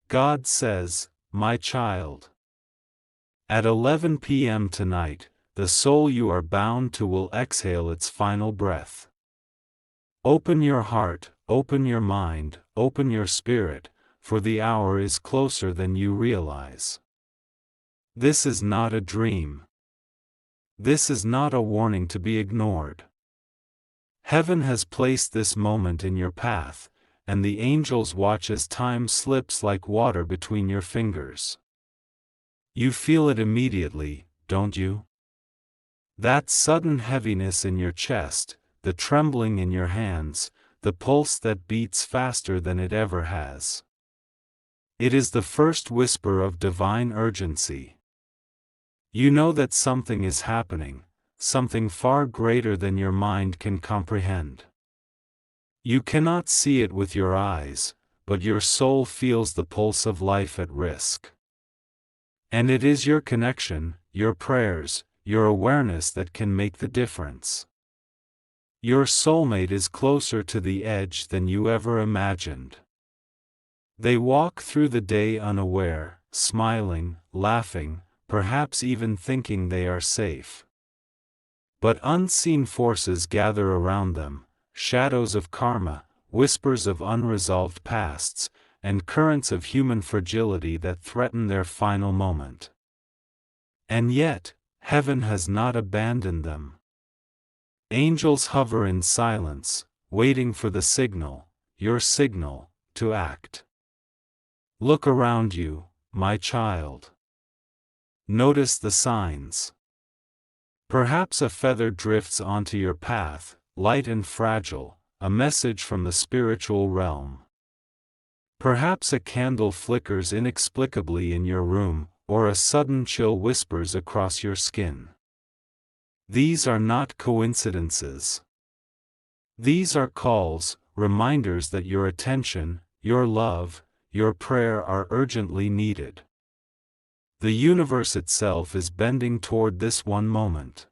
God says, my child. At 11 p.m. tonight, the soul you are bound to will exhale its final breath. Open your heart, open your mind, open your spirit, for the hour is closer than you realize. This is not a dream. This is not a warning to be ignored. Heaven has placed this moment in your path, and the angels watch as time slips like water between your fingers. You feel it immediately, don't you? That sudden heaviness in your chest, the trembling in your hands, the pulse that beats faster than it ever has. It is the first whisper of divine urgency. You know that something is happening, something far greater than your mind can comprehend. You cannot see it with your eyes, but your soul feels the pulse of life at risk. And it is your connection, your prayers, your awareness that can make the difference. Your soulmate is closer to the edge than you ever imagined. They walk through the day unaware, smiling, laughing, perhaps even thinking they are safe. But unseen forces gather around them, shadows of karma, whispers of unresolved pasts, and currents of human fragility that threaten their final moment. And yet, heaven has not abandoned them. Angels hover in silence, waiting for the signal, your signal, to act. Look around you, my child. Notice the signs. Perhaps a feather drifts onto your path, light and fragile, a message from the spiritual realm. Perhaps a candle flickers inexplicably in your room, or a sudden chill whispers across your skin. These are not coincidences. These are calls, reminders that your attention, your love, your prayer are urgently needed. The universe itself is bending toward this one moment.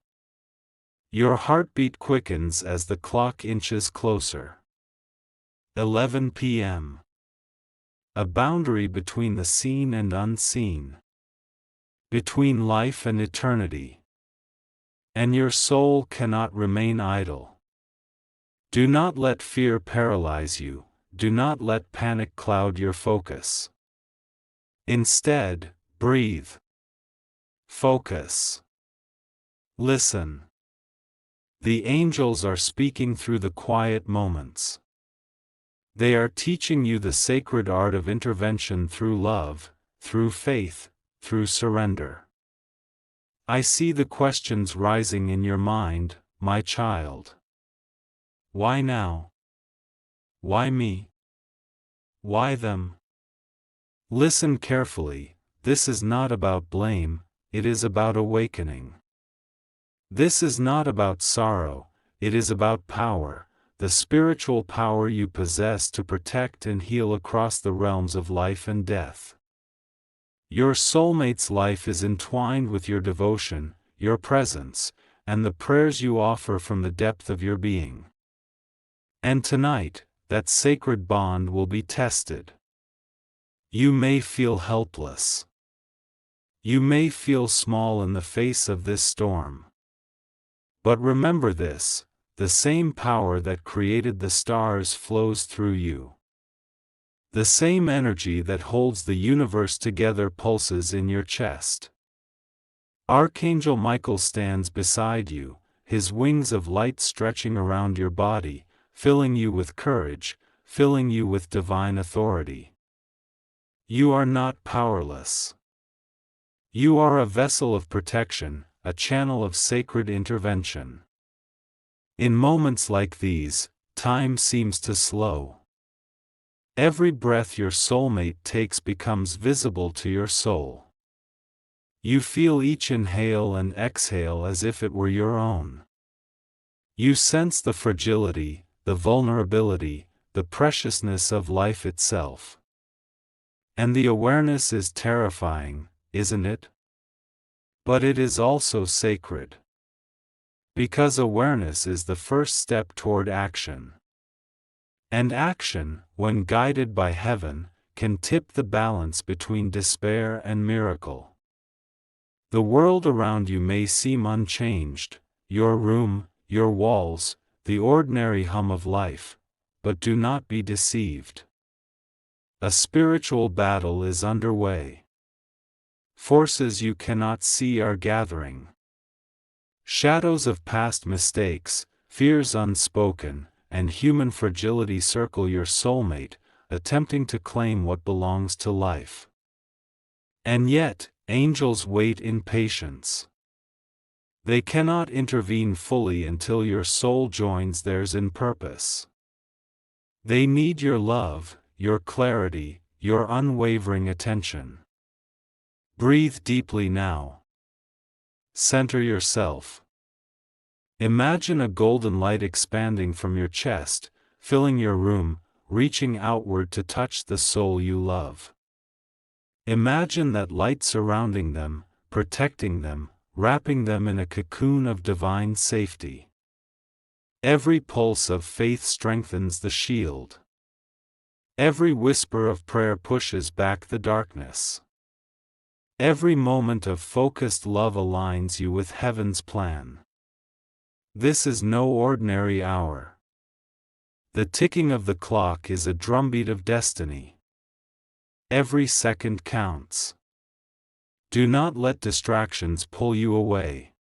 Your heartbeat quickens as the clock inches closer. 11 p.m. A boundary between the seen and unseen. Between life and eternity. And your soul cannot remain idle. Do not let fear paralyze you, do not let panic cloud your focus. Instead, breathe. Focus. Listen. The angels are speaking through the quiet moments. They are teaching you the sacred art of intervention through love, through faith, through surrender. I see the questions rising in your mind, my child. Why now? Why me? Why them? Listen carefully, this is not about blame, it is about awakening. This is not about sorrow, it is about power, the spiritual power you possess to protect and heal across the realms of life and death. Your soulmate's life is entwined with your devotion, your presence, and the prayers you offer from the depth of your being. And tonight, that sacred bond will be tested. You may feel helpless. You may feel small in the face of this storm. But remember this, the same power that created the stars flows through you. The same energy that holds the universe together pulses in your chest. Archangel Michael stands beside you, his wings of light stretching around your body, filling you with courage, filling you with divine authority. You are not powerless. You are a vessel of protection, a channel of sacred intervention. In moments like these, time seems to slow. Every breath your soulmate takes becomes visible to your soul. You feel each inhale and exhale as if it were your own. You sense the fragility, the vulnerability, the preciousness of life itself. And the awareness is terrifying, isn't it? But it is also sacred. Because awareness is the first step toward action. And action, when guided by heaven, can tip the balance between despair and miracle. The world around you may seem unchanged, your room, your walls, the ordinary hum of life, but do not be deceived. A spiritual battle is underway. Forces you cannot see are gathering. Shadows of past mistakes, fears unspoken, and human fragility circle your soulmate, attempting to claim what belongs to life. And yet, angels wait in patience. They cannot intervene fully until your soul joins theirs in purpose. They need your love, your clarity, your unwavering attention. Breathe deeply now. Center yourself. Imagine a golden light expanding from your chest, filling your room, reaching outward to touch the soul you love. Imagine that light surrounding them, protecting them, wrapping them in a cocoon of divine safety. Every pulse of faith strengthens the shield. Every whisper of prayer pushes back the darkness. Every moment of focused love aligns you with heaven's plan. This is no ordinary hour. The ticking of the clock is a drumbeat of destiny. Every second counts. Do not let distractions pull you away.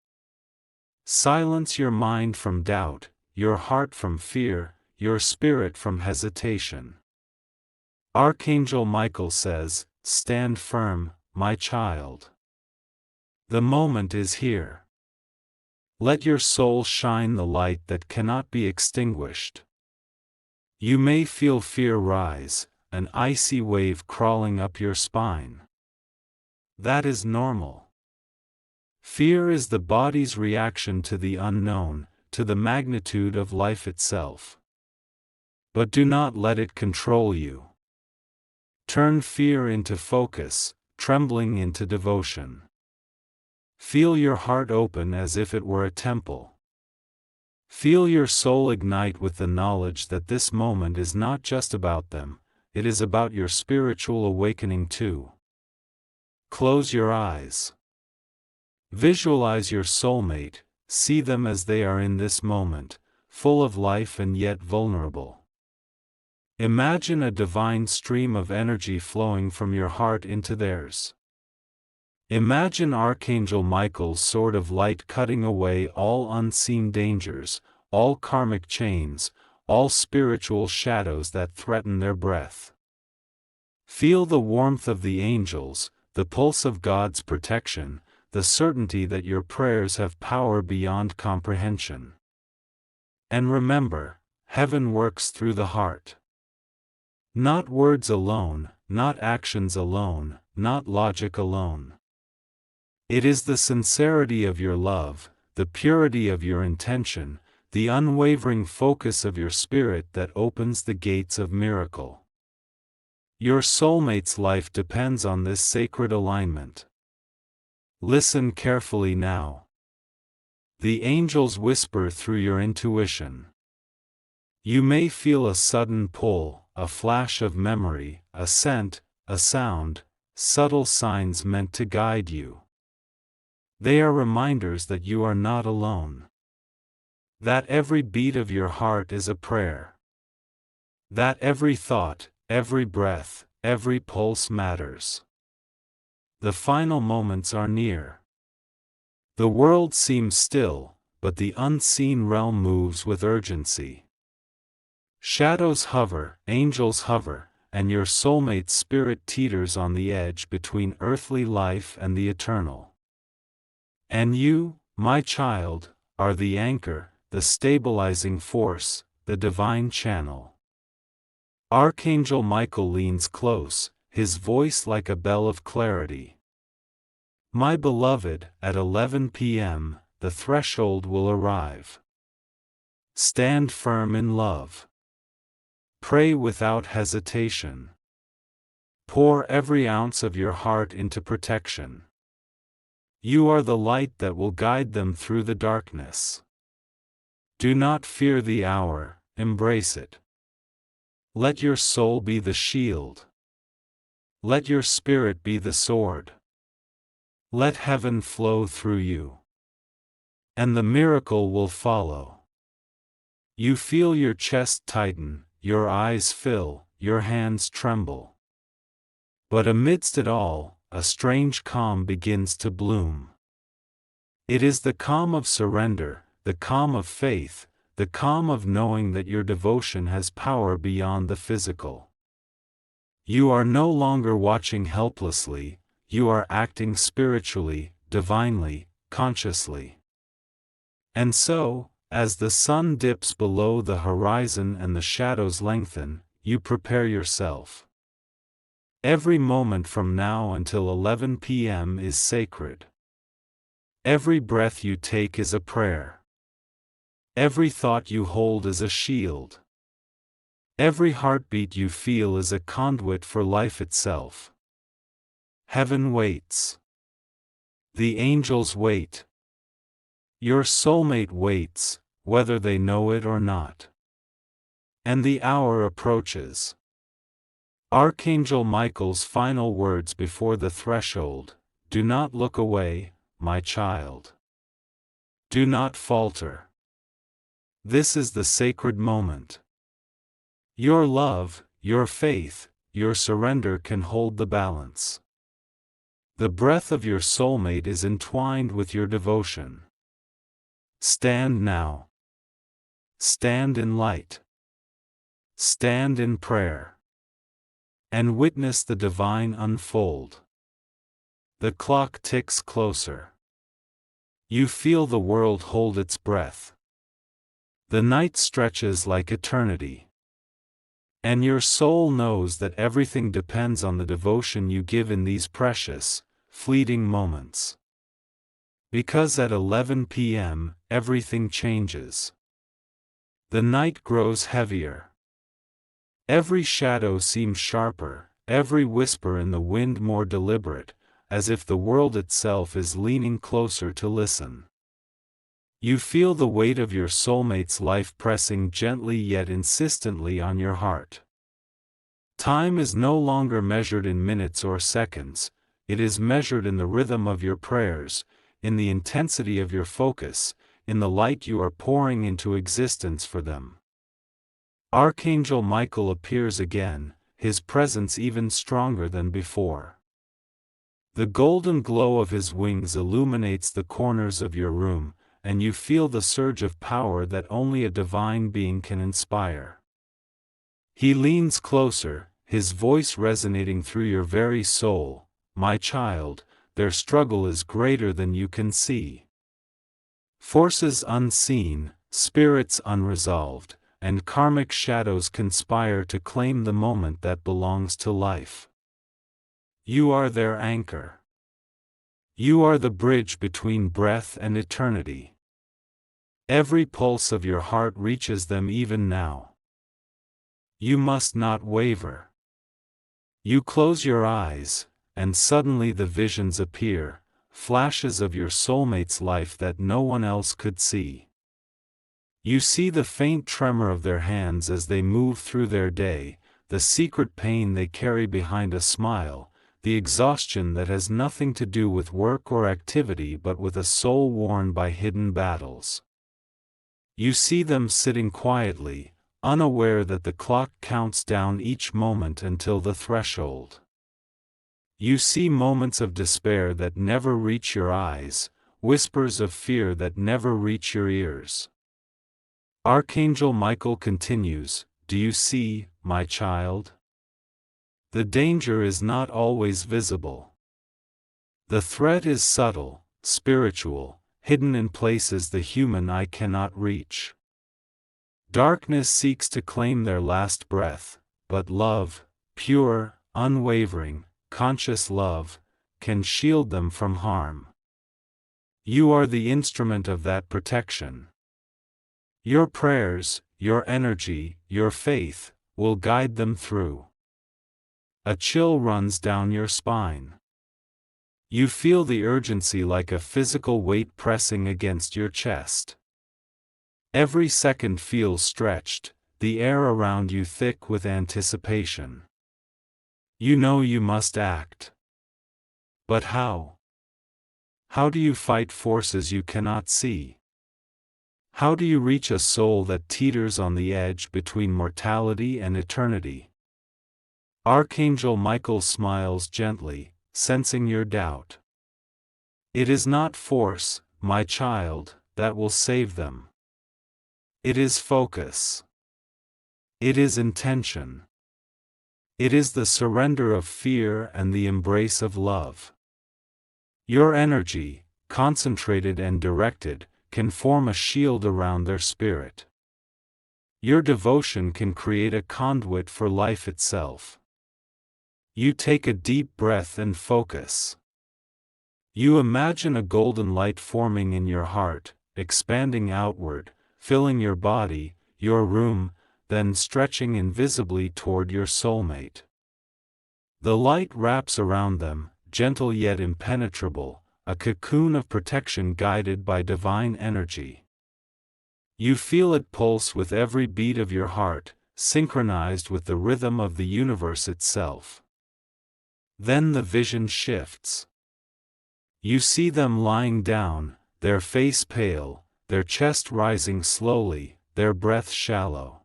Silence your mind from doubt, your heart from fear, your spirit from hesitation. Archangel Michael says, "Stand firm, my child. The moment is here. Let your soul shine the light that cannot be extinguished." You may feel fear rise, an icy wave crawling up your spine. That is normal. Fear is the body's reaction to the unknown, to the magnitude of life itself. But do not let it control you. Turn fear into focus, trembling into devotion. Feel your heart open as if it were a temple. Feel your soul ignite with the knowledge that this moment is not just about them, it is about your spiritual awakening too. Close your eyes. Visualize your soulmate, see them as they are in this moment, full of life and yet vulnerable. Imagine a divine stream of energy flowing from your heart into theirs. Imagine Archangel Michael's sword of light cutting away all unseen dangers, all karmic chains, all spiritual shadows that threaten their breath. Feel the warmth of the angels, the pulse of God's protection, the certainty that your prayers have power beyond comprehension. And remember, heaven works through the heart. Not words alone, not actions alone, not logic alone. It is the sincerity of your love, the purity of your intention, the unwavering focus of your spirit that opens the gates of miracle. Your soulmate's life depends on this sacred alignment. Listen carefully now. The angels whisper through your intuition. You may feel a sudden pull, a flash of memory, a scent, a sound, subtle signs meant to guide you. They are reminders that you are not alone. That every beat of your heart is a prayer. That every thought, every breath, every pulse matters. The final moments are near. The world seems still, but the unseen realm moves with urgency. Shadows hover, angels hover, and your soulmate's spirit teeters on the edge between earthly life and the eternal. And you, my child, are the anchor, the stabilizing force, the divine channel. Archangel Michael leans close, his voice like a bell of clarity. My beloved, at 11 p.m., the threshold will arrive. Stand firm in love. Pray without hesitation. Pour every ounce of your heart into protection. You are the light that will guide them through the darkness. Do not fear the hour, embrace it. Let your soul be the shield. Let your spirit be the sword. Let heaven flow through you. And the miracle will follow. You feel your chest tighten, your eyes fill, your hands tremble. But amidst it all, a strange calm begins to bloom. It is the calm of surrender, the calm of faith, the calm of knowing that your devotion has power beyond the physical. You are no longer watching helplessly, you are acting spiritually, divinely, consciously. And so, as the sun dips below the horizon and the shadows lengthen, you prepare yourself. Every moment from now until 11 p.m. is sacred. Every breath you take is a prayer. Every thought you hold is a shield. Every heartbeat you feel is a conduit for life itself. Heaven waits. The angels wait. Your soulmate waits, whether they know it or not. And the hour approaches. Archangel Michael's final words before the threshold: "Do not look away, my child. Do not falter. This is the sacred moment. Your love, your faith, your surrender can hold the balance. The breath of your soulmate is entwined with your devotion. Stand now. Stand in light. Stand in prayer. And witness the divine unfold." The clock ticks closer. You feel the world hold its breath. The night stretches like eternity. And your soul knows that everything depends on the devotion you give in these precious, fleeting moments. Because at 11 p.m., everything changes. The night grows heavier. Every shadow seems sharper, every whisper in the wind more deliberate, as if the world itself is leaning closer to listen. You feel the weight of your soulmate's life pressing gently yet insistently on your heart. Time is no longer measured in minutes or seconds, it is measured in the rhythm of your prayers, in the intensity of your focus, in the light you are pouring into existence for them. Archangel Michael appears again, his presence even stronger than before. The golden glow of his wings illuminates the corners of your room, and you feel the surge of power that only a divine being can inspire. He leans closer, his voice resonating through your very soul: "My child, their struggle is greater than you can see. Forces unseen, spirits unresolved, and karmic shadows conspire to claim the moment that belongs to life. You are their anchor. You are the bridge between breath and eternity. Every pulse of your heart reaches them even now. You must not waver." You close your eyes, and suddenly the visions appear, flashes of your soulmate's life that no one else could see. You see the faint tremor of their hands as they move through their day, the secret pain they carry behind a smile, the exhaustion that has nothing to do with work or activity but with a soul worn by hidden battles. You see them sitting quietly, unaware that the clock counts down each moment until the threshold. You see moments of despair that never reach your eyes, whispers of fear that never reach your ears. Archangel Michael continues: "Do you see, my child? The danger is not always visible. The threat is subtle, spiritual, hidden in places the human eye cannot reach. Darkness seeks to claim their last breath, but love, pure, unwavering, conscious love, can shield them from harm. You are the instrument of that protection. Your prayers, your energy, your faith, will guide them through." A chill runs down your spine. You feel the urgency like a physical weight pressing against your chest. Every second feels stretched, the air around you thick with anticipation. You know you must act. But how? How do you fight forces you cannot see? How do you reach a soul that teeters on the edge between mortality and eternity? Archangel Michael smiles gently, sensing your doubt. It is not force, my child, that will save them. It is focus. It is intention. It is the surrender of fear and the embrace of love. Your energy, concentrated and directed, can form a shield around their spirit. Your devotion can create a conduit for life itself. You take a deep breath and focus. You imagine a golden light forming in your heart, expanding outward, filling your body, your room, then stretching invisibly toward your soulmate. The light wraps around them, gentle yet impenetrable, a cocoon of protection guided by divine energy. You feel it pulse with every beat of your heart, synchronized with the rhythm of the universe itself. Then the vision shifts. You see them lying down, their face pale, their chest rising slowly, their breath shallow.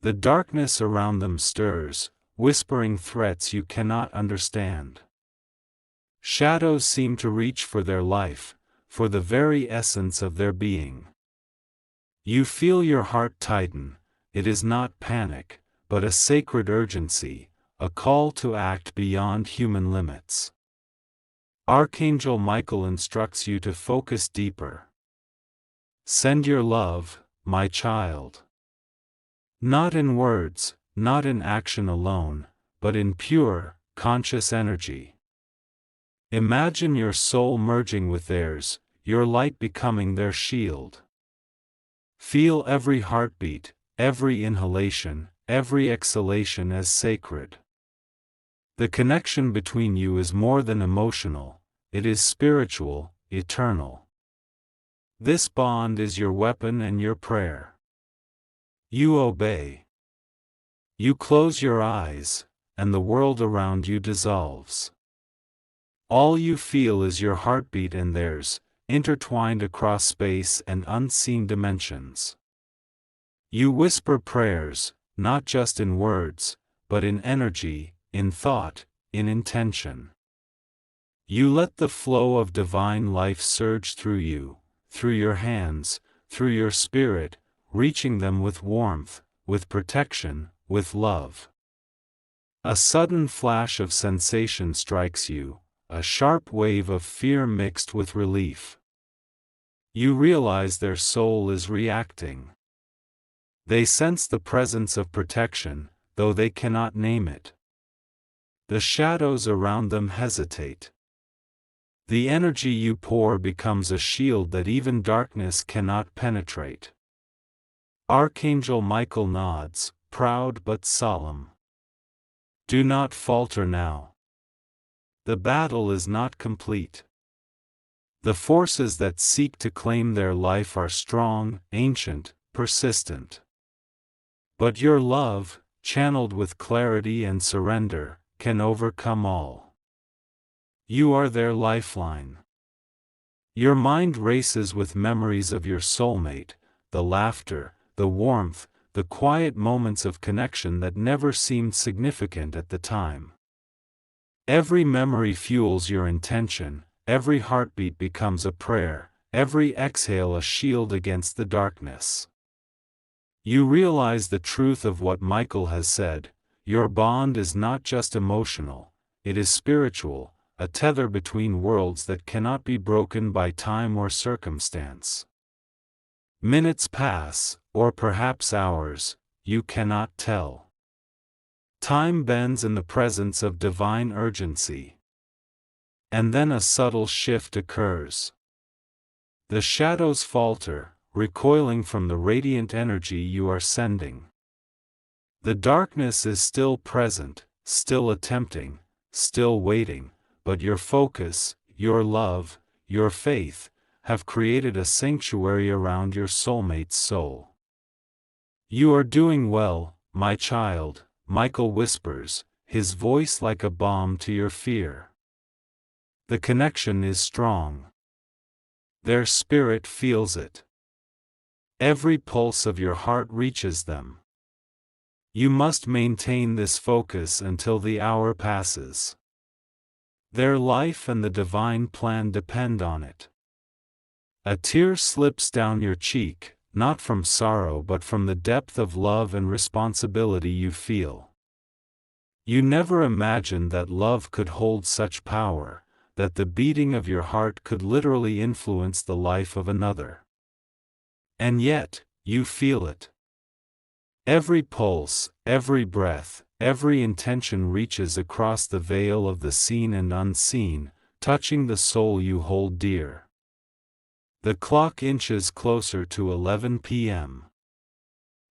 The darkness around them stirs, whispering threats you cannot understand. Shadows seem to reach for their life, for the very essence of their being. You feel your heart tighten. It is not panic, but a sacred urgency, a call to act beyond human limits. Archangel Michael instructs you to focus deeper. Send your love, my child. Not in words, not in action alone, but in pure, conscious energy. Imagine your soul merging with theirs, your light becoming their shield. Feel every heartbeat, every inhalation, every exhalation as sacred. The connection between you is more than emotional, it is spiritual, eternal. This bond is your weapon and your prayer. You obey. You close your eyes, and the world around you dissolves. All you feel is your heartbeat and theirs, intertwined across space and unseen dimensions. You whisper prayers, not just in words, but in energy, in thought, in intention. You let the flow of divine life surge through you, through your hands, through your spirit, reaching them with warmth, with protection, with love. A sudden flash of sensation strikes you, a sharp wave of fear mixed with relief. You realize their soul is reacting. They sense the presence of protection, though they cannot name it. The shadows around them hesitate. The energy you pour becomes a shield that even darkness cannot penetrate. Archangel Michael nods, proud but solemn. Do not falter now. The battle is not complete. The forces that seek to claim their life are strong, ancient, persistent. But your love, channeled with clarity and surrender, can overcome all. You are their lifeline. Your mind races with memories of your soulmate, the laughter, the warmth, the quiet moments of connection that never seemed significant at the time. Every memory fuels your intention, every heartbeat becomes a prayer, every exhale a shield against the darkness. You realize the truth of what Michael has said: your bond is not just emotional, it is spiritual, a tether between worlds that cannot be broken by time or circumstance. Minutes pass, or perhaps hours, you cannot tell. Time bends in the presence of divine urgency. And then a subtle shift occurs. The shadows falter, recoiling from the radiant energy you are sending. The darkness is still present, still attempting, still waiting, but your focus, your love, your faith, have created a sanctuary around your soulmate's soul. You are doing well, my child, Michael whispers, his voice like a balm to your fear. The connection is strong. Their spirit feels it. Every pulse of your heart reaches them. You must maintain this focus until the hour passes. Their life and the divine plan depend on it. A tear slips down your cheek, not from sorrow but from the depth of love and responsibility you feel. You never imagined that love could hold such power, that the beating of your heart could literally influence the life of another. And yet, you feel it. Every pulse, every breath, every intention reaches across the veil of the seen and unseen, touching the soul you hold dear. The clock inches closer to 11 p.m.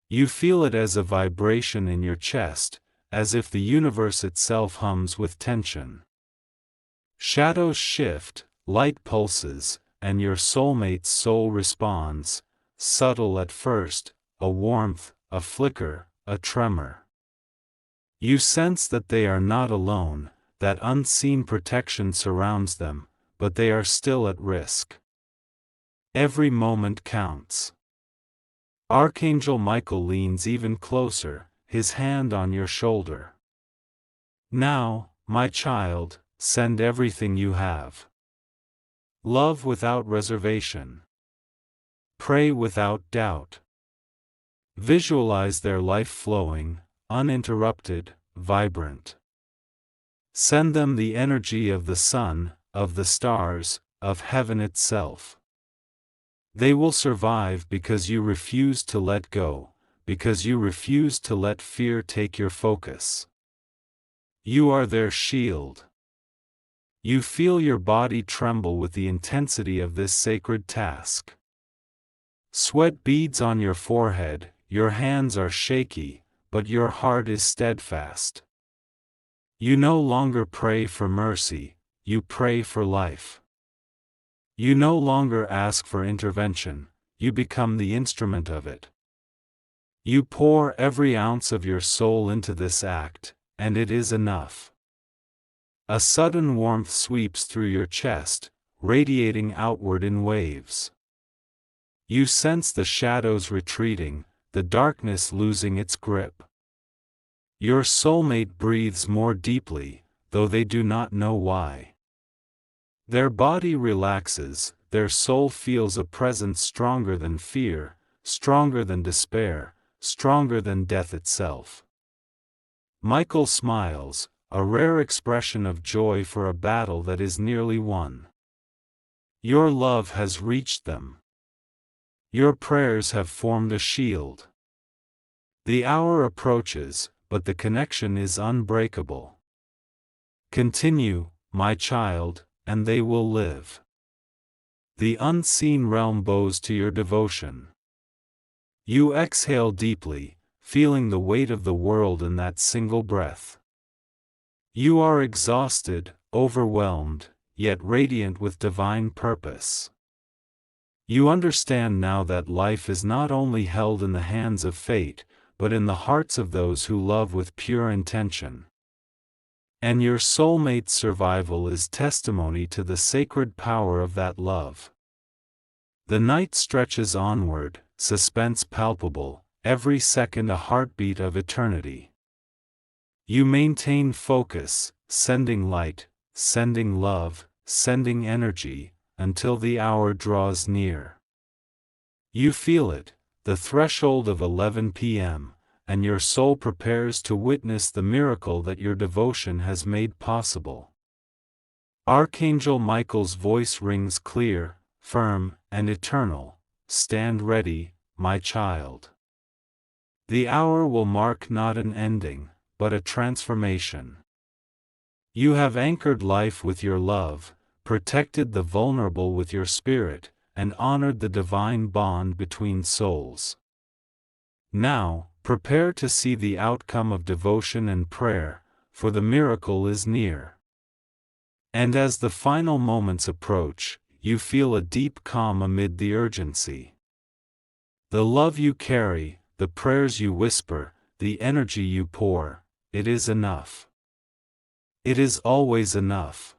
You feel it as a vibration in your chest, as if the universe itself hums with tension. Shadows shift, light pulses, and your soulmate's soul responds, subtle at first, a warmth, a flicker, a tremor. You sense that they are not alone, that unseen protection surrounds them, but they are still at risk. Every moment counts. Archangel Michael leans even closer, his hand on your shoulder. Now, my child, send everything you have. Love without reservation. Pray without doubt. Visualize their life flowing, uninterrupted, vibrant. Send them the energy of the sun, of the stars, of heaven itself. They will survive because you refuse to let go, because you refuse to let fear take your focus. You are their shield. You feel your body tremble with the intensity of this sacred task. Sweat beads on your forehead, your hands are shaky, but your heart is steadfast. You no longer pray for mercy, you pray for life. You no longer ask for intervention, you become the instrument of it. You pour every ounce of your soul into this act, and it is enough. A sudden warmth sweeps through your chest, radiating outward in waves. You sense the shadows retreating, the darkness losing its grip. Your soulmate breathes more deeply, though they do not know why. Their body relaxes, their soul feels a presence stronger than fear, stronger than despair, stronger than death itself. Michael smiles, a rare expression of joy for a battle that is nearly won. Your love has reached them. Your prayers have formed a shield. The hour approaches, but the connection is unbreakable. Continue, my child, and they will live. The unseen realm bows to your devotion. You exhale deeply, feeling the weight of the world in that single breath. You are exhausted, overwhelmed, yet radiant with divine purpose. You understand now that life is not only held in the hands of fate, but in the hearts of those who love with pure intention. And your soulmate's survival is testimony to the sacred power of that love. The night stretches onward, suspense palpable, every second a heartbeat of eternity. You maintain focus, sending light, sending love, sending energy, until the hour draws near. You feel it, the threshold of 11 p.m., and your soul prepares to witness the miracle that your devotion has made possible. Archangel Michael's voice rings clear, firm, and eternal. Stand ready, my child. The hour will mark not an ending, but a transformation. You have anchored life with your love, protected the vulnerable with your spirit, and honored the divine bond between souls. Now, prepare to see the outcome of devotion and prayer, for the miracle is near. And as the final moments approach, you feel a deep calm amid the urgency. The love you carry, the prayers you whisper, the energy you pour, it is enough. It is always enough.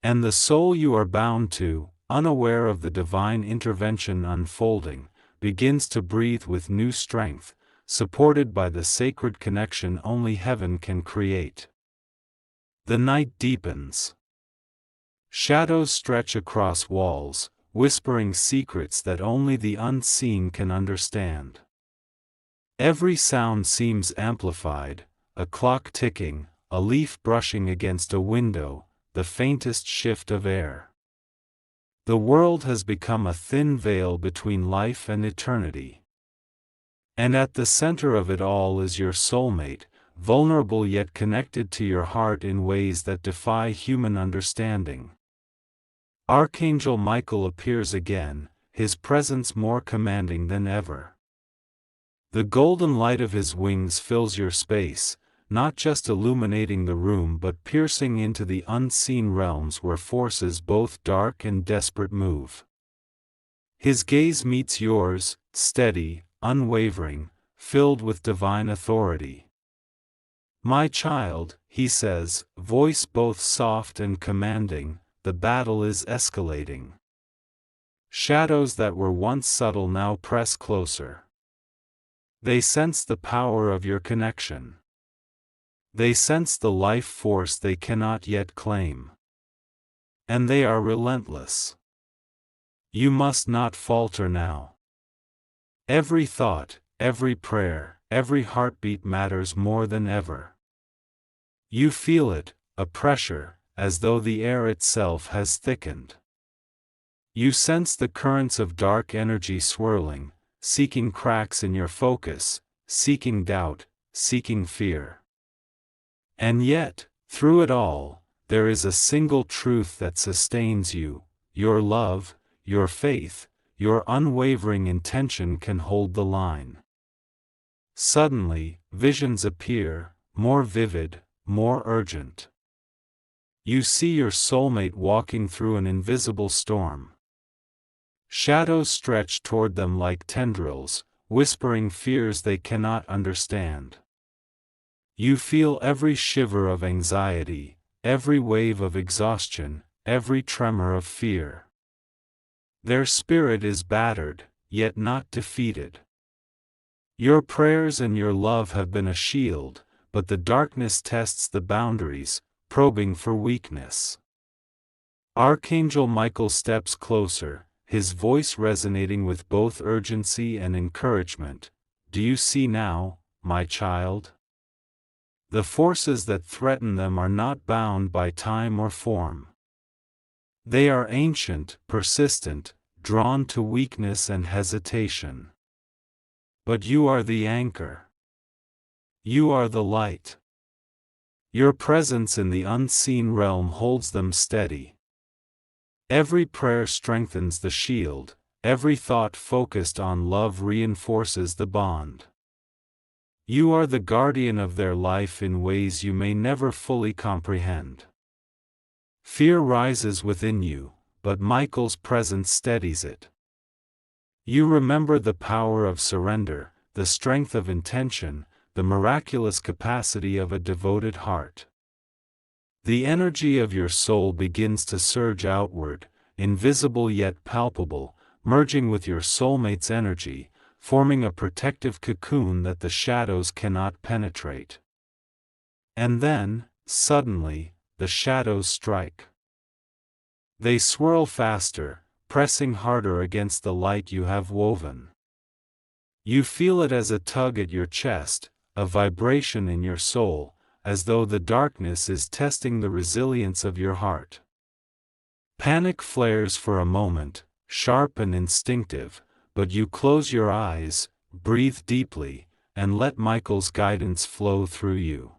And the soul you are bound to, unaware of the divine intervention unfolding, begins to breathe with new strength, supported by the sacred connection only heaven can create. The night deepens. Shadows stretch across walls, whispering secrets that only the unseen can understand. Every sound seems amplified, a clock ticking, a leaf brushing against a window, the faintest shift of air. The world has become a thin veil between life and eternity. And at the center of it all is your soulmate, vulnerable yet connected to your heart in ways that defy human understanding. Archangel Michael appears again, his presence more commanding than ever. The golden light of his wings fills your space, not just illuminating the room but piercing into the unseen realms where forces both dark and desperate move. His gaze meets yours, steady, unwavering, filled with divine authority. "My child," he says, voice both soft and commanding, "the battle is escalating. Shadows that were once subtle now press closer. They sense the power of your connection. They sense the life force they cannot yet claim. And they are relentless. You must not falter now. Every thought, every prayer, every heartbeat matters more than ever. You feel it, a pressure, as though the air itself has thickened. You sense the currents of dark energy swirling, seeking cracks in your focus, seeking doubt, seeking fear. And yet, through it all, there is a single truth that sustains you: your love, your faith, your unwavering intention can hold the line. Suddenly, visions appear, more vivid, more urgent. You see your soulmate walking through an invisible storm. Shadows stretch toward them like tendrils, whispering fears they cannot understand. You feel every shiver of anxiety, every wave of exhaustion, every tremor of fear. Their spirit is battered, yet not defeated. Your prayers and your love have been a shield, but the darkness tests the boundaries, probing for weakness. Archangel Michael steps closer, his voice resonating with both urgency and encouragement. "Do you see now, my child? The forces that threaten them are not bound by time or form. They are ancient, persistent, drawn to weakness and hesitation. But you are the anchor. You are the light. Your presence in the unseen realm holds them steady. Every prayer strengthens the shield, every thought focused on love reinforces the bond. You are the guardian of their life in ways you may never fully comprehend. Fear rises within you, but Michael's presence steadies it. You remember the power of surrender, the strength of intention, the miraculous capacity of a devoted heart. The energy of your soul begins to surge outward, invisible yet palpable, merging with your soulmate's energy, forming a protective cocoon that the shadows cannot penetrate. And then, suddenly, the shadows strike. They swirl faster, pressing harder against the light you have woven. You feel it as a tug at your chest, a vibration in your soul, as though the darkness is testing the resilience of your heart. Panic flares for a moment, sharp and instinctive, but you close your eyes, breathe deeply, and let Michael's guidance flow through you.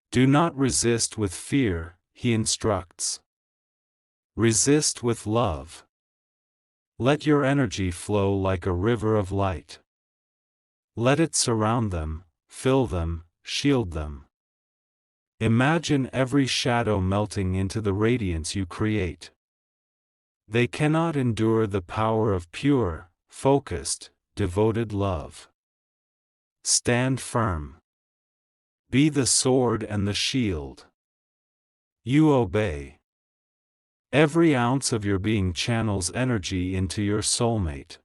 Do not resist with fear, he instructs. Resist with love. Let your energy flow like a river of light. Let it surround them, fill them, shield them. Imagine every shadow melting into the radiance you create. They cannot endure the power of pure, focused, devoted love. Stand firm. Be the sword and the shield. You obey. Every ounce of your being channels energy into your soulmate.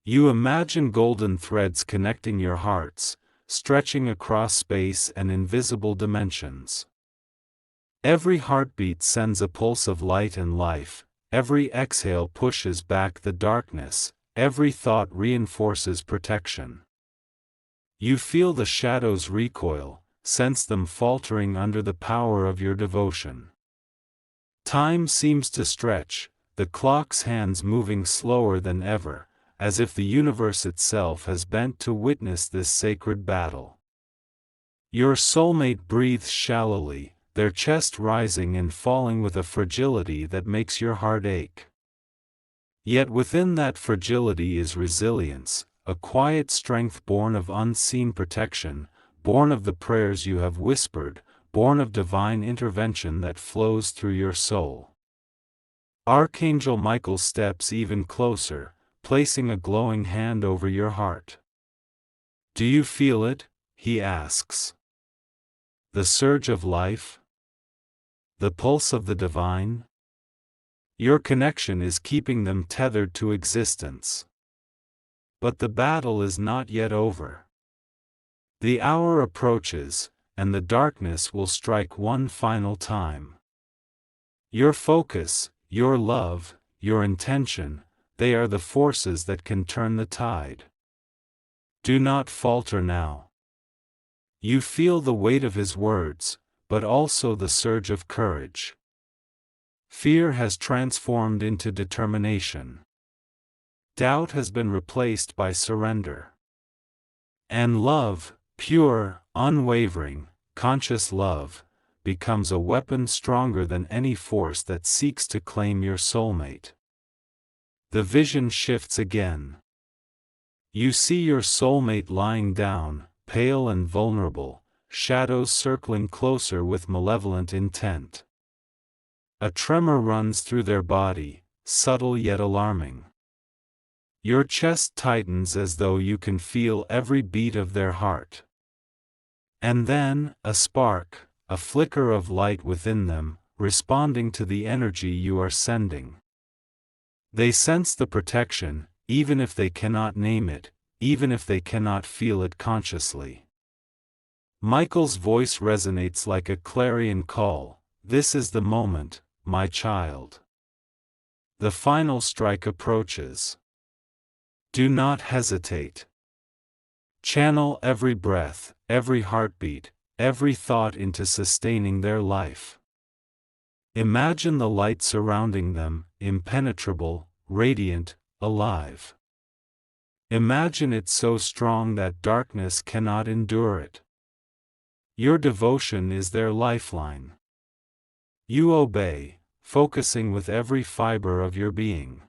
You imagine golden threads connecting your hearts, stretching across space and invisible dimensions. Every heartbeat sends a pulse of light and life, every exhale pushes back the darkness, every thought reinforces protection. You feel the shadows recoil, sense them faltering under the power of your devotion. Time seems to stretch, the clock's hands moving slower than ever, as if the universe itself has bent to witness this sacred battle. Your soulmate breathes shallowly, their chest rising and falling with a fragility that makes your heart ache. Yet within that fragility is resilience, a quiet strength born of unseen protection, born of the prayers you have whispered, born of divine intervention that flows through your soul. Archangel Michael steps even closer, placing a glowing hand over your heart. Do you feel it? He asks. The surge of life? The pulse of the divine? Your connection is keeping them tethered to existence. But the battle is not yet over. The hour approaches, and the darkness will strike one final time. Your focus, your love, your intention, they are the forces that can turn the tide. Do not falter now. You feel the weight of his words, but also the surge of courage. Fear has transformed into determination. Doubt has been replaced by surrender. And love, pure, unwavering, conscious love, becomes a weapon stronger than any force that seeks to claim your soulmate. The vision shifts again. You see your soulmate lying down, pale and vulnerable, shadows circling closer with malevolent intent. A tremor runs through their body, subtle yet alarming. Your chest tightens as though you can feel every beat of their heart. And then, a spark, a flicker of light within them, responding to the energy you are sending. They sense the protection, even if they cannot name it, even if they cannot feel it consciously. Michael's voice resonates like a clarion call. This is the moment, my child. The final strike approaches. Do not hesitate. Channel every breath, every heartbeat, every thought into sustaining their life. Imagine the light surrounding them, impenetrable, radiant, alive. Imagine it so strong that darkness cannot endure it. Your devotion is their lifeline. You obey, focusing with every fiber of your being.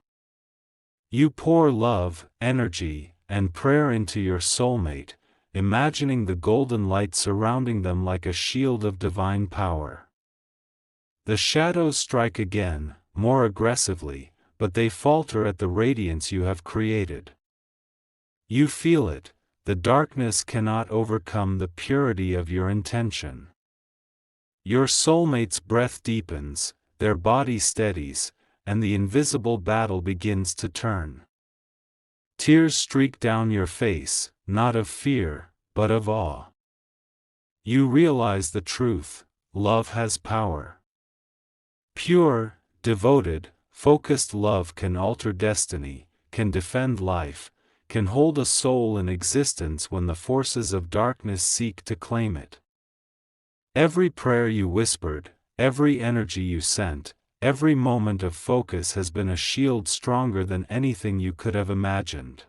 You pour love, energy, and prayer into your soulmate, imagining the golden light surrounding them like a shield of divine power. The shadows strike again, more aggressively, but they falter at the radiance you have created. You feel it, the darkness cannot overcome the purity of your intention. Your soulmate's breath deepens, their body steadies, and the invisible battle begins to turn. Tears streak down your face, not of fear, but of awe. You realize the truth: love has power. Pure, devoted, focused love can alter destiny, can defend life, can hold a soul in existence when the forces of darkness seek to claim it. Every prayer you whispered, every energy you sent, every moment of focus has been a shield stronger than anything you could have imagined.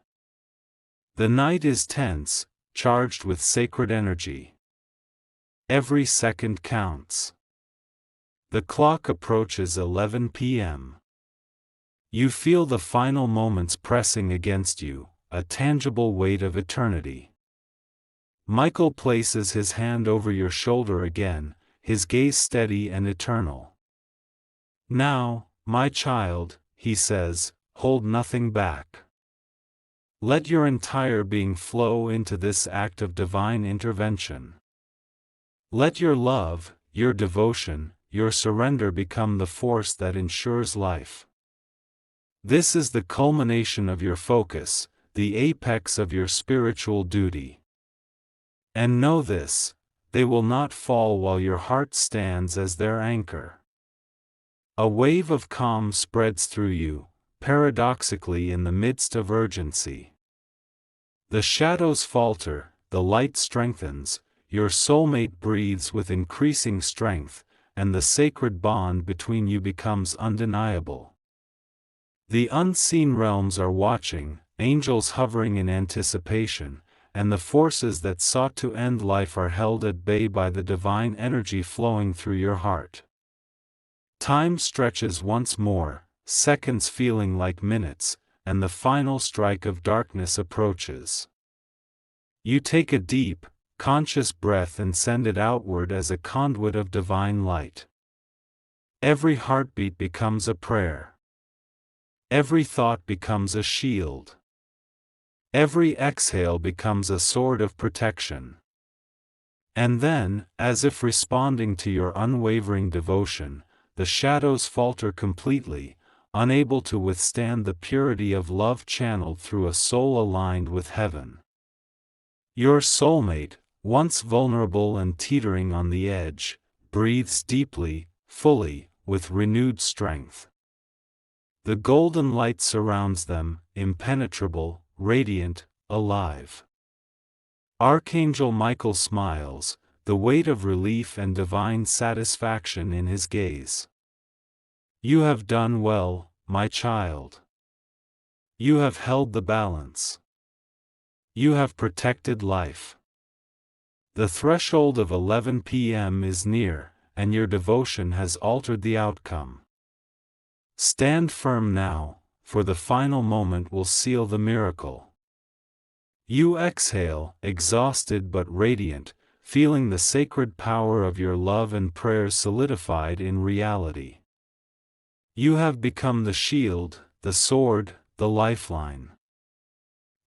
The night is tense, charged with sacred energy. Every second counts. The clock approaches 11 p.m. You feel the final moments pressing against you, a tangible weight of eternity. Michael places his hand over your shoulder again, his gaze steady and eternal. Now, my child, he says, hold nothing back. Let your entire being flow into this act of divine intervention. Let your love, your devotion, your surrender become the force that ensures life. This is the culmination of your focus, the apex of your spiritual duty. And know this, they will not fall while your heart stands as their anchor. A wave of calm spreads through you, paradoxically in the midst of urgency. The shadows falter, the light strengthens, your soulmate breathes with increasing strength, and the sacred bond between you becomes undeniable. The unseen realms are watching, angels hovering in anticipation, and the forces that sought to end life are held at bay by the divine energy flowing through your heart. Time stretches once more, seconds feeling like minutes, and the final strike of darkness approaches. You take a deep, conscious breath and send it outward as a conduit of divine light. Every heartbeat becomes a prayer. Every thought becomes a shield. Every exhale becomes a sword of protection. And then, as if responding to your unwavering devotion, the shadows falter completely, unable to withstand the purity of love channeled through a soul aligned with heaven. Your soulmate, once vulnerable and teetering on the edge, breathes deeply, fully, with renewed strength. The golden light surrounds them, impenetrable, radiant, alive. Archangel Michael smiles, the weight of relief and divine satisfaction in his gaze. You have done well, my child. You have held the balance. You have protected life. The threshold of 11 p.m. is near, and your devotion has altered the outcome. Stand firm now, for the final moment will seal the miracle. You exhale, exhausted but radiant, feeling the sacred power of your love and prayers solidified in reality. You have become the shield, the sword, the lifeline.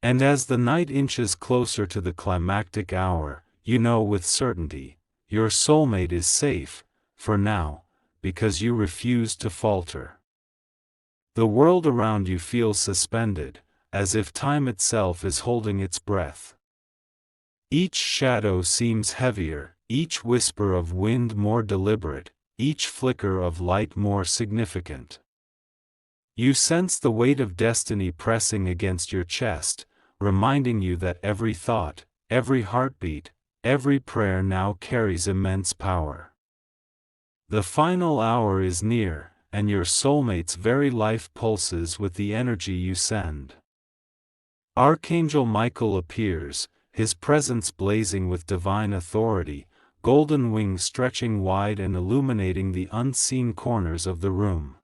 And as the night inches closer to the climactic hour, you know with certainty, your soulmate is safe, for now, because you refuse to falter. The world around you feels suspended, as if time itself is holding its breath. Each shadow seems heavier, each whisper of wind more deliberate, each flicker of light more significant. You sense the weight of destiny pressing against your chest, reminding you that every thought, every heartbeat, every prayer now carries immense power. The final hour is near, and your soulmate's very life pulses with the energy you send. Archangel Michael appears, his presence blazing with divine authority, golden wings stretching wide and illuminating the unseen corners of the room.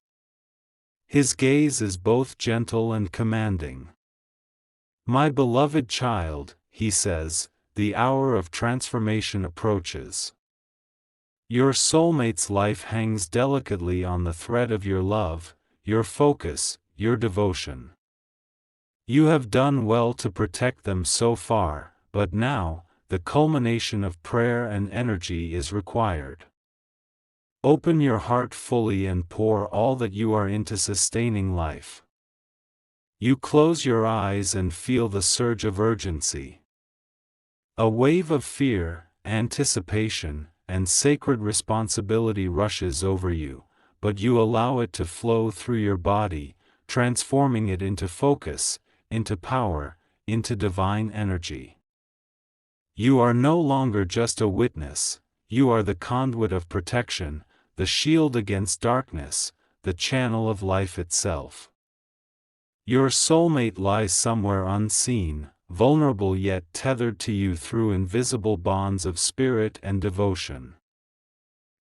His gaze is both gentle and commanding. My beloved child, he says, the hour of transformation approaches. Your soulmate's life hangs delicately on the thread of your love, your focus, your devotion. You have done well to protect them so far, but now, the culmination of prayer and energy is required. Open your heart fully and pour all that you are into sustaining life. You close your eyes and feel the surge of urgency. A wave of fear, anticipation, and sacred responsibility rushes over you, but you allow it to flow through your body, transforming it into focus, into power, into divine energy. You are no longer just a witness, you are the conduit of protection, the shield against darkness, the channel of life itself. Your soulmate lies somewhere unseen, vulnerable yet tethered to you through invisible bonds of spirit and devotion.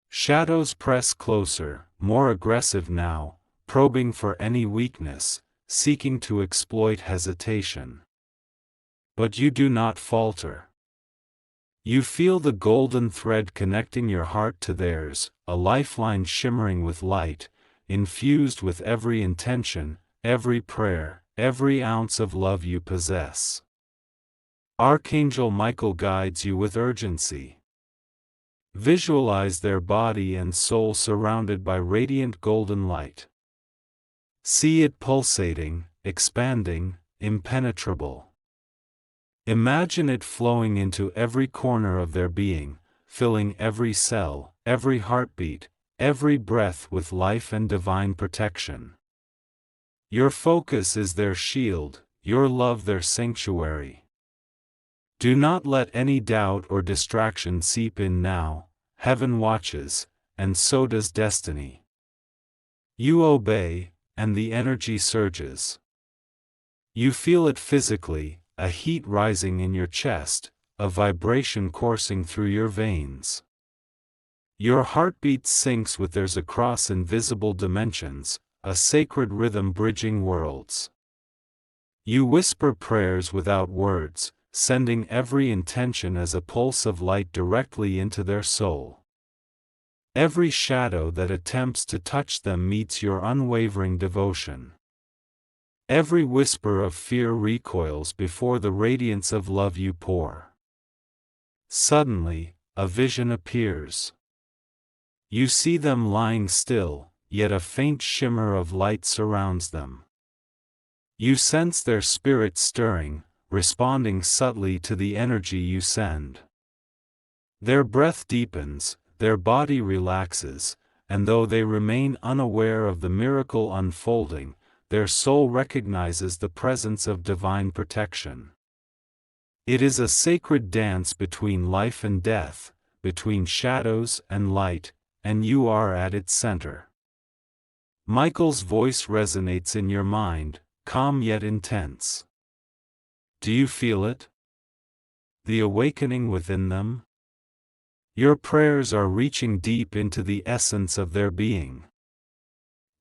Shadows press closer, more aggressive now, probing for any weakness, seeking to exploit hesitation. But you do not falter. You feel the golden thread connecting your heart to theirs, a lifeline shimmering with light, infused with every intention, every prayer, every ounce of love you possess. Archangel Michael guides you with urgency. Visualize their body and soul surrounded by radiant golden light. See it pulsating, expanding, impenetrable. Imagine it flowing into every corner of their being, filling every cell, every heartbeat, every breath with life and divine protection. Your focus is their shield, your love their sanctuary. Do not let any doubt or distraction seep in now. Heaven watches, and so does destiny. You obey, and the energy surges. You feel it physically, a heat rising in your chest, a vibration coursing through your veins. Your heartbeat syncs with theirs across invisible dimensions, a sacred rhythm bridging worlds. You whisper prayers without words, sending every intention as a pulse of light directly into their soul. Every shadow that attempts to touch them meets your unwavering devotion. Every whisper of fear recoils before the radiance of love you pour. Suddenly, a vision appears. You see them lying still, yet a faint shimmer of light surrounds them. You sense their spirit stirring, responding subtly to the energy you send. Their breath deepens, their body relaxes, and though they remain unaware of the miracle unfolding, their soul recognizes the presence of divine protection. It is a sacred dance between life and death, between shadows and light, and you are at its center. Michael's voice resonates in your mind, calm yet intense. Do you feel it? The awakening within them? Your prayers are reaching deep into the essence of their being.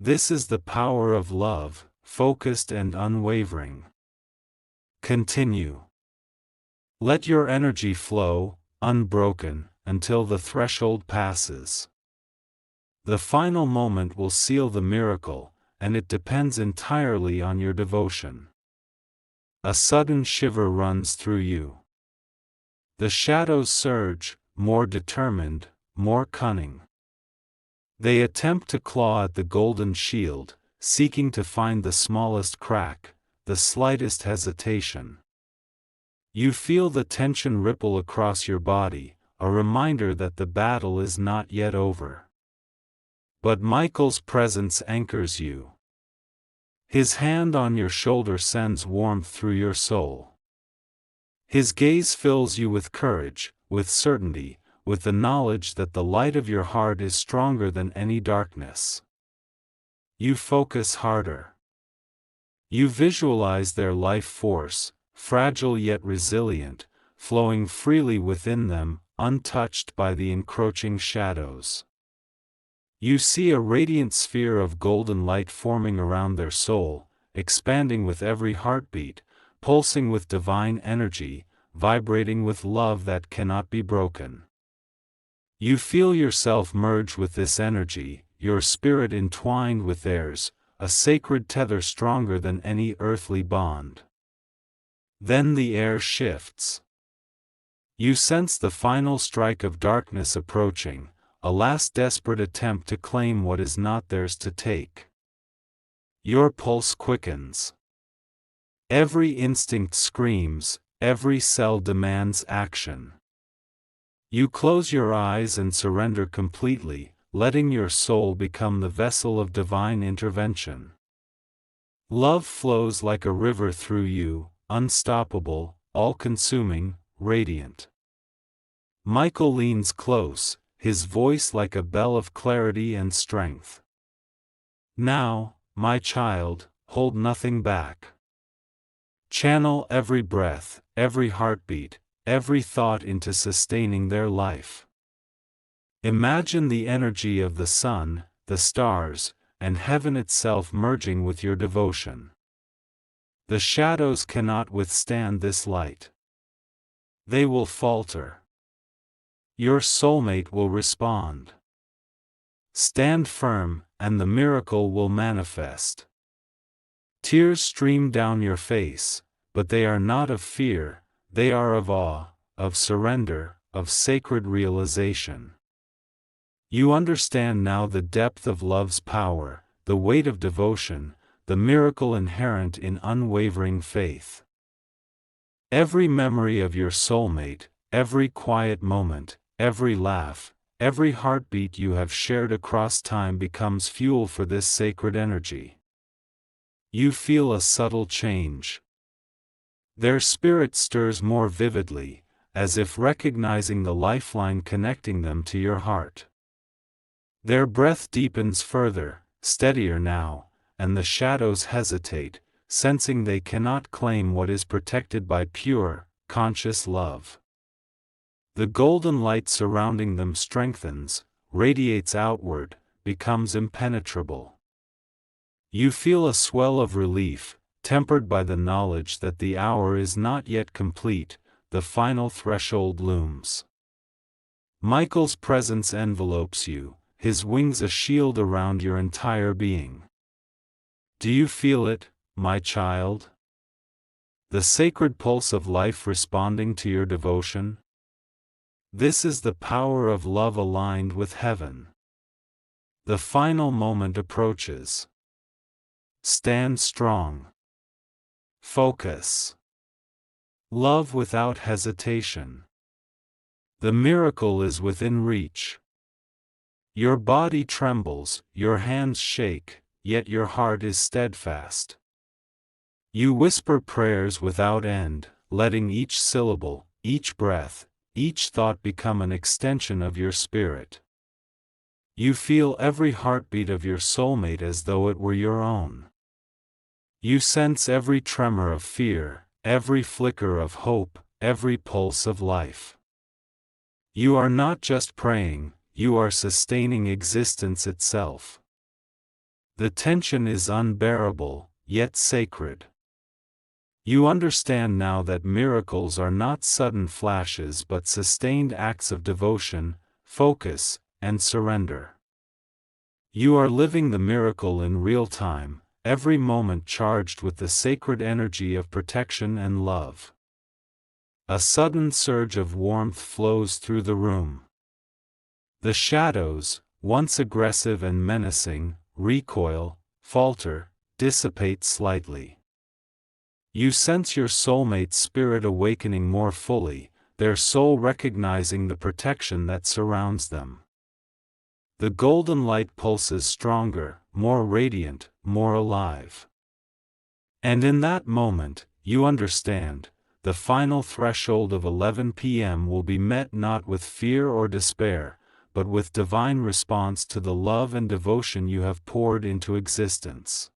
This is the power of love, focused and unwavering. Continue. Let your energy flow, unbroken, until the threshold passes. The final moment will seal the miracle, and it depends entirely on your devotion. A sudden shiver runs through you. The shadows surge, more determined, more cunning. They attempt to claw at the golden shield, seeking to find the smallest crack, the slightest hesitation. You feel the tension ripple across your body, a reminder that the battle is not yet over. But Michael's presence anchors you. His hand on your shoulder sends warmth through your soul. His gaze fills you with courage, with certainty, with the knowledge that the light of your heart is stronger than any darkness. You focus harder. You visualize their life force, fragile yet resilient, flowing freely within them, untouched by the encroaching shadows. You see a radiant sphere of golden light forming around their soul, expanding with every heartbeat, pulsing with divine energy, vibrating with love that cannot be broken. You feel yourself merge with this energy, your spirit entwined with theirs, a sacred tether stronger than any earthly bond. Then the air shifts. You sense the final strike of darkness approaching, a last desperate attempt to claim what is not theirs to take. Your pulse quickens. Every instinct screams, every cell demands action. You close your eyes and surrender completely, letting your soul become the vessel of divine intervention. Love flows like a river through you, unstoppable, all-consuming, radiant. Michael leans close, his voice like a bell of clarity and strength. Now, my child, hold nothing back. Channel every breath, every heartbeat, every thought into sustaining their life. Imagine the energy of the sun, the stars, and heaven itself merging with your devotion. The shadows cannot withstand this light. They will falter. Your soulmate will respond. Stand firm, and the miracle will manifest. Tears stream down your face, but they are not of fear, they are of awe, of surrender, of sacred realization. You understand now the depth of love's power, the weight of devotion, the miracle inherent in unwavering faith. Every memory of your soulmate, every quiet moment, every laugh, every heartbeat you have shared across time becomes fuel for this sacred energy. You feel a subtle change. Their spirit stirs more vividly, as if recognizing the lifeline connecting them to your heart. Their breath deepens further, steadier now, and the shadows hesitate, sensing they cannot claim what is protected by pure, conscious love. The golden light surrounding them strengthens, radiates outward, becomes impenetrable. You feel a swell of relief, tempered by the knowledge that the hour is not yet complete, the final threshold looms. Michael's presence envelopes you, his wings a shield around your entire being. Do you feel it, my child? The sacred pulse of life responding to your devotion? This is the power of love aligned with heaven. The final moment approaches. Stand strong. Focus. Love without hesitation. The miracle is within reach. Your body trembles, your hands shake, yet your heart is steadfast. You whisper prayers without end, letting each syllable, each breath, each thought become an extension of your spirit. You feel every heartbeat of your soulmate as though it were your own. You sense every tremor of fear, every flicker of hope, every pulse of life. You are not just praying, you are sustaining existence itself. The tension is unbearable, yet sacred. You understand now that miracles are not sudden flashes but sustained acts of devotion, focus, and surrender. You are living the miracle in real time, every moment charged with the sacred energy of protection and love. A sudden surge of warmth flows through the room. The shadows, once aggressive and menacing, recoil, falter, dissipate slightly. You sense your soulmate's spirit awakening more fully, their soul recognizing the protection that surrounds them. The golden light pulses stronger, more radiant, more alive. And in that moment, you understand, the final threshold of 11 p.m. will be met not with fear or despair, but with divine response to the love and devotion you have poured into existence.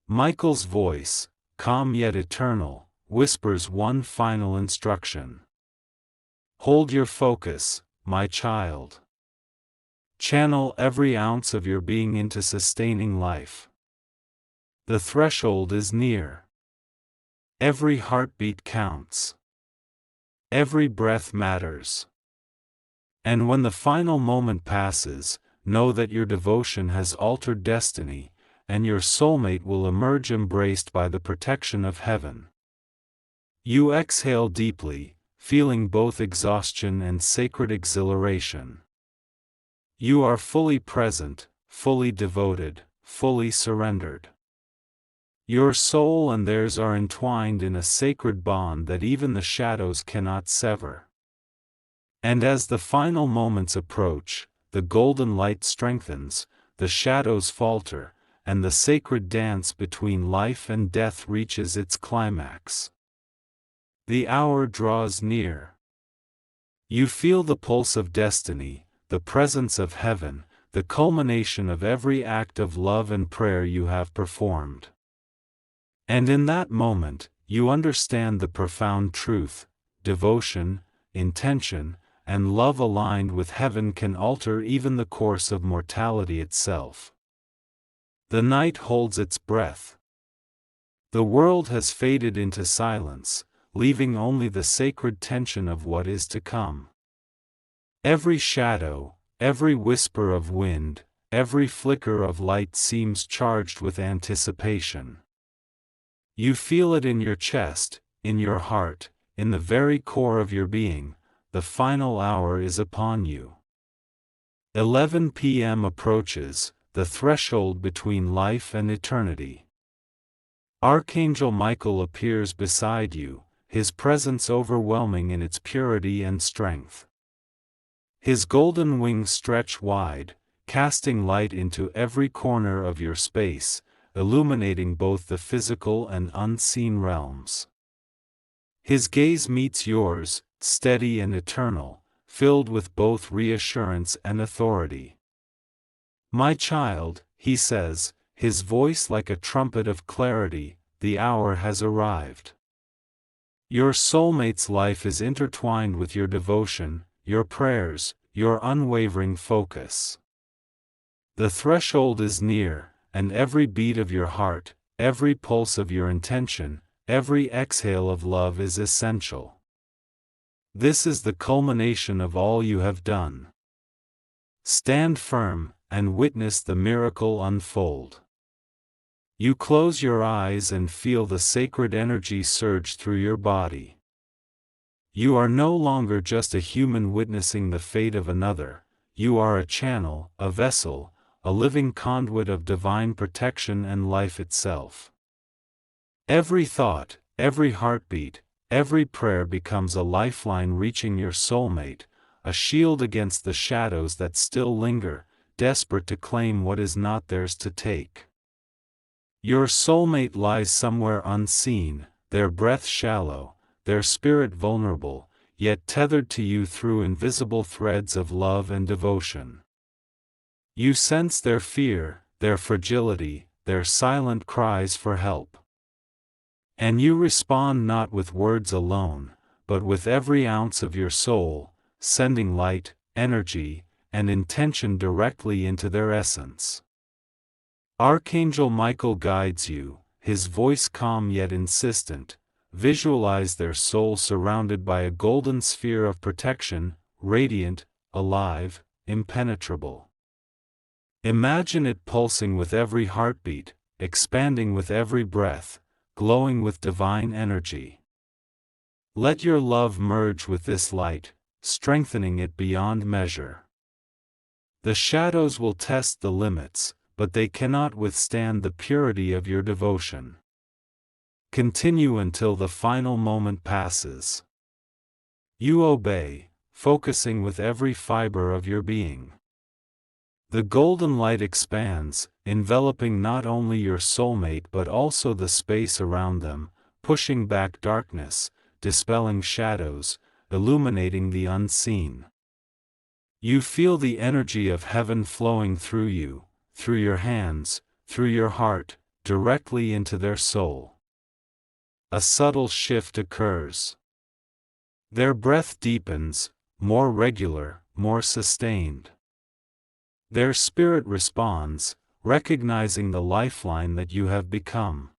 Michael's voice, calm yet eternal, whispers one final instruction. Hold your focus, my child. Channel every ounce of your being into sustaining life. The threshold is near. Every heartbeat counts. Every breath matters. And when the final moment passes, know that your devotion has altered destiny, and your soulmate will emerge embraced by the protection of heaven. You exhale deeply, feeling both exhaustion and sacred exhilaration. You are fully present, fully devoted, fully surrendered. Your soul and theirs are entwined in a sacred bond that even the shadows cannot sever. And as the final moments approach, the golden light strengthens, the shadows falter, and the sacred dance between life and death reaches its climax. The hour draws near. You feel the pulse of destiny, the presence of heaven, the culmination of every act of love and prayer you have performed. And in that moment, you understand the profound truth: devotion, intention, and love aligned with heaven can alter even the course of mortality itself. The night holds its breath. The world has faded into silence, leaving only the sacred tension of what is to come. Every shadow, every whisper of wind, every flicker of light seems charged with anticipation. You feel it in your chest, in your heart, in the very core of your being. The final hour is upon you. 11 p.m. approaches, the threshold between life and eternity. Archangel Michael appears beside you, his presence overwhelming in its purity and strength. His golden wings stretch wide, casting light into every corner of your space, illuminating both the physical and unseen realms. His gaze meets yours, steady and eternal, filled with both reassurance and authority. "My child," he says, his voice like a trumpet of clarity, "the hour has arrived. Your soulmate's life is intertwined with your devotion, your prayers, your unwavering focus. The threshold is near, and every beat of your heart, every pulse of your intention, every exhale of love is essential. This is the culmination of all you have done. Stand firm, and witness the miracle unfold." You close your eyes and feel the sacred energy surge through your body. You are no longer just a human witnessing the fate of another, you are a channel, a vessel, a living conduit of divine protection and life itself. Every thought, every heartbeat, every prayer becomes a lifeline reaching your soulmate, a shield against the shadows that still linger, desperate to claim what is not theirs to take. Your soulmate lies somewhere unseen, their breath shallow, their spirit vulnerable, yet tethered to you through invisible threads of love and devotion. You sense their fear, their fragility, their silent cries for help. And you respond not with words alone, but with every ounce of your soul, sending light, energy, and intention directly into their essence. Archangel Michael guides you, his voice calm yet insistent. Visualize their soul surrounded by a golden sphere of protection, radiant, alive, impenetrable. Imagine it pulsing with every heartbeat, expanding with every breath, glowing with divine energy. Let your love merge with this light, strengthening it beyond measure. The shadows will test the limits, but they cannot withstand the purity of your devotion. Continue until the final moment passes. You obey, focusing with every fiber of your being. The golden light expands, enveloping not only your soulmate but also the space around them, pushing back darkness, dispelling shadows, illuminating the unseen. You feel the energy of heaven flowing through you, through your hands, through your heart, directly into their soul. A subtle shift occurs. Their breath deepens, more regular, more sustained. Their spirit responds, recognizing the lifeline that you have become.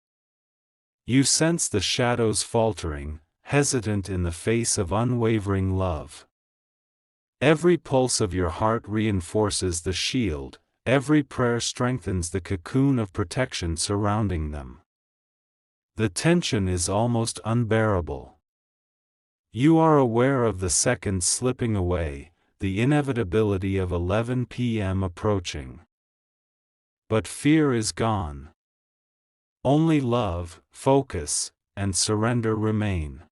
You sense the shadows faltering, hesitant in the face of unwavering love. Every pulse of your heart reinforces the shield, every prayer strengthens the cocoon of protection surrounding them. The tension is almost unbearable. You are aware of the seconds slipping away, the inevitability of 11 p.m. approaching. But fear is gone. Only love, focus, and surrender remain.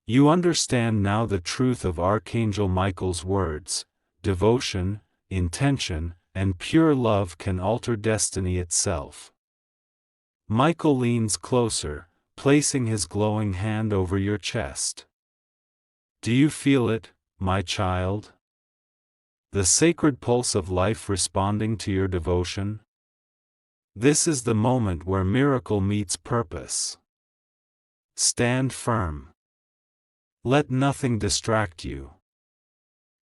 You understand now the truth of Archangel Michael's words: devotion, intention, and pure love can alter destiny itself. Michael leans closer, placing his glowing hand over your chest. Do you feel it, my child? The sacred pulse of life responding to your devotion? This is the moment where miracle meets purpose. Stand firm. Let nothing distract you.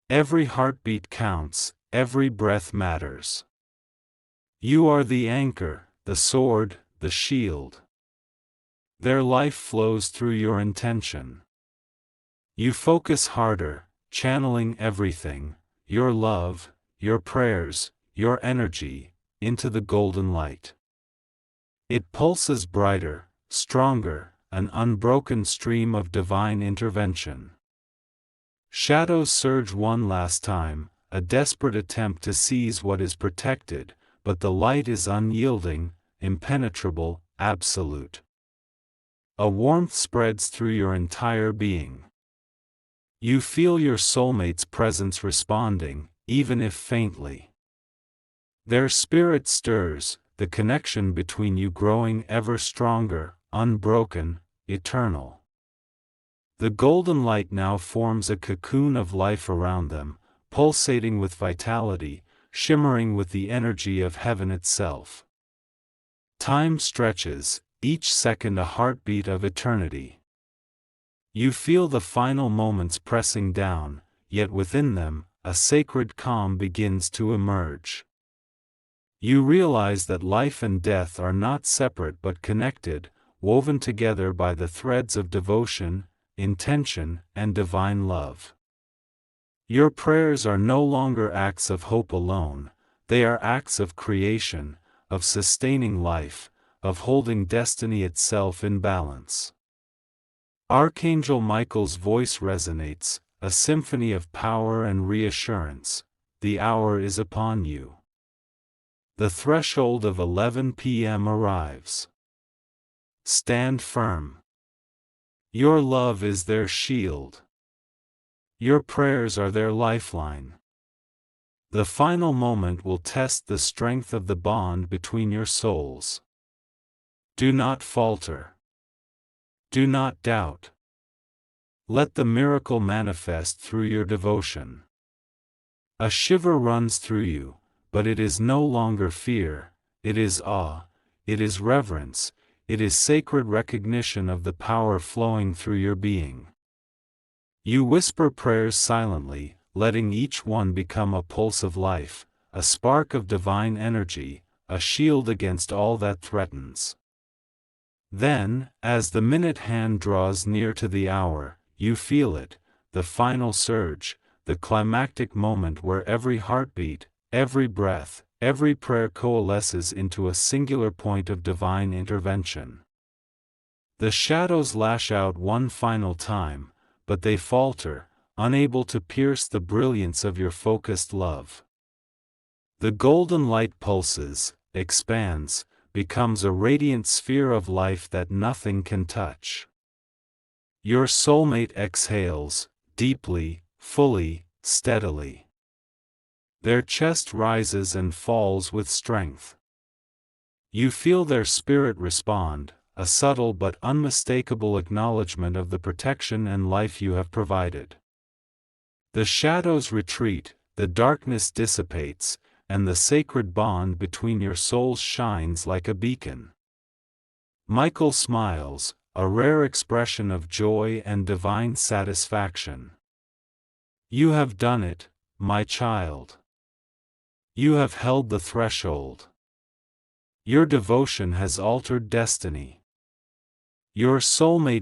Every heartbeat counts, every breath matters. You are the anchor, the sword, the shield. Their life flows through your intention. You focus harder, channeling everything, your love, your prayers, your energy, into the golden light. It pulses brighter, stronger, an unbroken stream of divine intervention. Shadows surge one last time, a desperate attempt to seize what is protected, but the light is unyielding, impenetrable, absolute. A warmth spreads through your entire being. You feel your soulmate's presence responding, even if faintly. Their spirit stirs, the connection between you growing ever stronger, unbroken, eternal. The golden light now forms a cocoon of life around them, pulsating with vitality, shimmering with the energy of heaven itself. Time stretches, each second a heartbeat of eternity. You feel the final moments pressing down, yet within them, a sacred calm begins to emerge. You realize that life and death are not separate but connected, woven together by the threads of devotion, intention, and divine love. Your prayers are no longer acts of hope alone, they are acts of creation, of sustaining life, of holding destiny itself in balance. Archangel Michael's voice resonates, a symphony of power and reassurance. The hour is upon you. The threshold of 11 p.m. arrives. Stand firm. Your love is their shield. Your prayers are their lifeline. The final moment will test the strength of the bond between your souls. Do not falter. Do not doubt. Let the miracle manifest through your devotion. A shiver runs through you, but it is no longer fear, it is awe, it is reverence, it is sacred recognition of the power flowing through your being. You whisper prayers silently, letting each one become a pulse of life, a spark of divine energy, a shield against all that threatens. Then, as the minute hand draws near to the hour, you feel it, the final surge, the climactic moment where every heartbeat, every breath, every prayer coalesces into a singular point of divine intervention. The shadows lash out one final time, but they falter, unable to pierce the brilliance of your focused love. The golden light pulses, expands, becomes a radiant sphere of life that nothing can touch. Your soulmate exhales, deeply, fully, steadily. Their chest rises and falls with strength. You feel their spirit respond, a subtle but unmistakable acknowledgement of the protection and life you have provided. The shadows retreat, the darkness dissipates, and the sacred bond between your souls shines like a beacon. Michael smiles, a rare expression of joy and divine satisfaction. You have done it, my child. You have held the threshold. Your devotion has altered destiny. Your soulmate